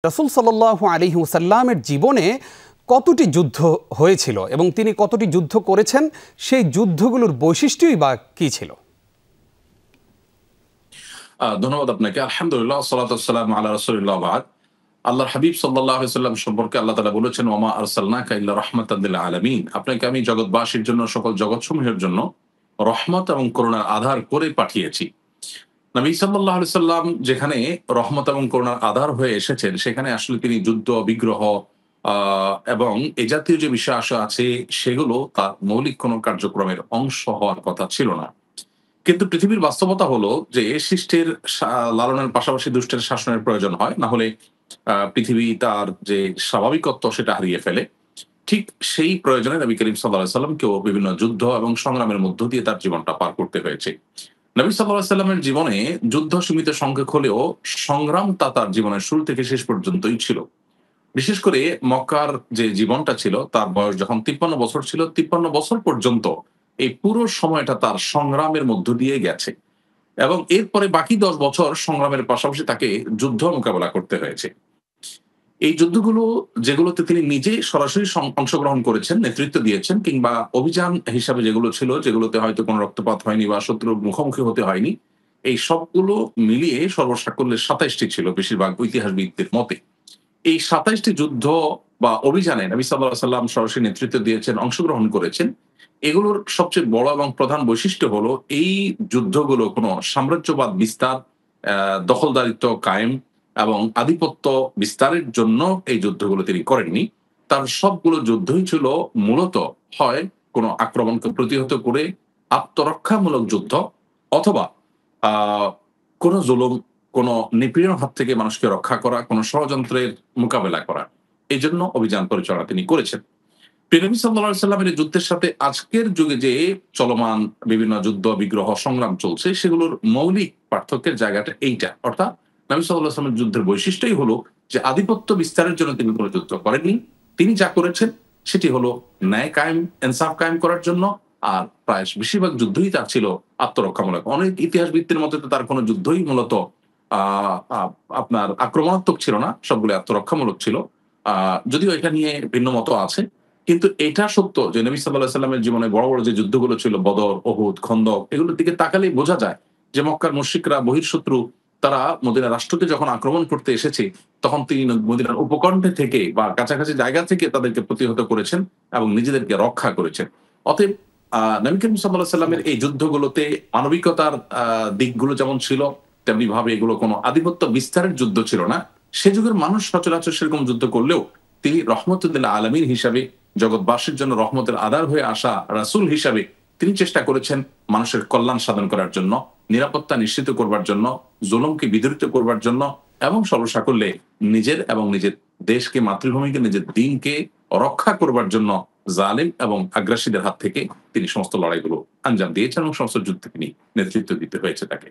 রাসূল সাল্লাল্লাহু আলাইহি ওয়াসাল্লামের জীবনে কতটি যুদ্ধ হয়েছিল এবং তিনি কতটি যুদ্ধ করেছেন, সেই যুদ্ধগুলোর বৈশিষ্ট্যই বা কী ছিল? ধন্যবাদ আপনাকে। আলহামদুলিল্লাহ, সালাতু ওয়াসসালামু আলা রাসূলিল্লাহ বাদ। আল্লাহর হাবিব সাল্লাল্লাহু আলাইহি ওয়াসাল্লাম সম্পর্কে আল্লাহ তাআলা বলেছেন, ওয়া মা আরসালনাকা ইল্লা রাহমাতাল লিল আলামিন। আপনাকে আমি জগৎবাসীর জন্য, সকল জগৎসমূহের জন্য রহমত এবং করুণার আধার করে পাঠিয়েছি। নবী সাল্লাল্লাহু আলাইহি ওয়াসাল্লাম যেখানে রহমত এবং করুণার আধার হয়ে এসেছেন, সেখানে আসলে তিনি যুদ্ধ, বিগ্রহ আ এবং এ জাতীয় যে বিষয় আছে সেগুলো তার মৌলিক কোনো কার্যক্রমের অংশ হওয়ার কথা ছিল না। কিন্তু পৃথিবীর বাস্তবতা হলো যে শিষ্টের লালনের পাশাপাশি দুষ্টের শাসনের প্রয়োজন হয়। না হলে পৃথিবী তার যে স্বাভাবিকত্ব সেটা হারিয়ে ফেলে। ঠিক সেই প্রয়োজনে নবী করিম সাল্লাল্লাহু আলাইহি ওয়াসাল্লামকেও বিভিন্ন যুদ্ধ এবং সংগ্রামের মধ্য দিয়ে তার জীবনটা পার করতে হয়েছে। নবী সাল্লাল্লাহু আলাইহি ওয়াসাল্লামের জীবনে যুদ্ধ সীমিত সংখ্যক হলেও সংগ্রামটা তার জীবনের শুরু থেকে শেষ পর্যন্তই ছিল। বিশেষ করে মক্কার যে জীবনটা ছিল, তার বয়স যখন ৫৩ বছর ছিল, ৫৩ বছর পর্যন্ত এই পুরো সময়টা তার সংগ্রামের মধ্য দিয়ে গেছে। এবং এরপরে বাকি ১০ বছর সংগ্রামের পাশাপাশি তাকে যুদ্ধ মোকাবেলা করতে হয়েছে। এই যুদ্ধগুলো যেগুলোতে তিনি নিজে সরাসরি অংশগ্রহণ করেছেন, নেতৃত্ব দিয়েছেন, কিংবা অভিযান হিসাবে যেগুলো ছিল, যেগুলোতে হয়তো কোনো রক্তপাত হয়নি বা শত্রুর মুখোমুখি হতে হয়নি, এই সবগুলো মিলিয়ে সর্বসাকুল্যে ২৭ টি ছিল বেশিরভাগ ঐতিহাসবিদদের মতে। এই ২৭ টি যুদ্ধ বা অভিযানে নবী সাল্লাল্লাহু আলাইহি ওয়াসাল্লাম সরাসরি নেতৃত্ব দিয়েছেন, অংশগ্রহণ করেছেন। এগুলোর সবচেয়ে বড় এবং প্রধান বৈশিষ্ট্য হলো এই যুদ্ধগুলো কোনো সাম্রাজ্যবাদ বিস্তার, দখলদারিত্ব কায়েম এবং আধিপত্য বিস্তারের জন্য এই যুদ্ধগুলো তিনি করেননি। তার সবগুলো যুদ্ধই ছিল মূলত হয় কোনো আক্রমণকে প্রতিহত করে আত্মরক্ষামূলক যুদ্ধ, অথবা আ কোনো জুলুম, কোনো নিপীড়ন হাত থেকে মানুষকে রক্ষা করা, কোনো ষড়যন্ত্রের মোকাবেলা করা। এজন্য অভিযান পরিচালনা তিনি করেছেন। প্রিয় নবী সাল্লাল্লাহু আলাইহি ওয়াসাল্লামের এই যুদ্ধের সাথে আজকের যুগে যে চলমান বিভিন্ন যুদ্ধ, বিগ্রহ, সংগ্রাম চলছে, সেগুলোর মৌলিক পার্থক্যের জায়গাটা এইটা। অর্থাৎ নবী সাল্লাল্লাহু আলাইহি ওয়াসাল্লামের যুদ্ধের বৈশিষ্ট্যই হলো যে আধিপত্য বিস্তারের জন্য তিনি কোন যুদ্ধ করেননি। তিনি যা করেছেন সেটি হলো ন্যায় কায়েম, ইনসাফ কায়েম করার জন্য। আর প্রায় বেশিরভাগ যুদ্ধই তার ছিল আত্মরক্ষামূলক। অনেক ইতিহাসবিদদের মতে তো তার কোন যুদ্ধই মূলত আ আ আপনার আক্রমণাত্মক ছিল না, সবগুলো আত্মরক্ষামূলক ছিল। আ যদিও এটা নিয়ে ভিন্ন মত আছে। কিন্তু এটা সত্য যে নবী সাল্লাল্লাহু আলাইহি ওয়াসাল্লামের জীবনে বড়, বড় যে যুদ্ধগুলো ছিল, বদর, উহুদ, খন্দক, এগুলোর দিকে তাকালেই বোঝা যায় যে মক্কার মুশরিকরা, বহিঃশত্রু, তারা মদিনা রাষ্ট্রকে যখন আক্রমণ করতে এসেছে, তখন তিনি মদিনার উপকণ্ঠে থেকে বা কাছাকাছি জায়গা থেকে তাদেরকে প্রতিহত করেছেন এবং নিজেদেরকে রক্ষা করেছেন। অতএব নবী করিম সাল্লাল্লাহু আলাইহি ওয়াসাল্লামের এই যুদ্ধগুলোতে মানবিকতার দিকগুলো যেমন ছিল, তেমনি ভাবে এগুলো কোনো আধিপত্য বিস্তারের যুদ্ধ ছিল না। সে যুগের মানুষ সচরাচর সেরকম যুদ্ধ করলেও তিনি রহমতুল লিল আলামিন হিসাবে, জগৎবাসীর জন্য রহমতের আধার হয়ে আসা রাসূল হিসাবে তিনি চেষ্টা করেছেন মানুষের কল্যাণ সাধন করার জন্য, নিরাপত্তা নিশ্চিত করবার জন্য, জুলুমকে বিতাড়িত করবার জন্য, এবং সর্বসাকুল্যে নিজের এবং নিজের দেশকে, মাতৃভূমিকে, নিজের দ্বীনকে রক্ষা করবার জন্য জালিম এবং আগ্রাসীদের হাত থেকে তিনি সমস্ত লড়াইগুলো আঞ্জাম দিয়েছেন এবং সমস্ত যুদ্ধে তিনি নেতৃত্ব দিতে হয়েছে তাকে।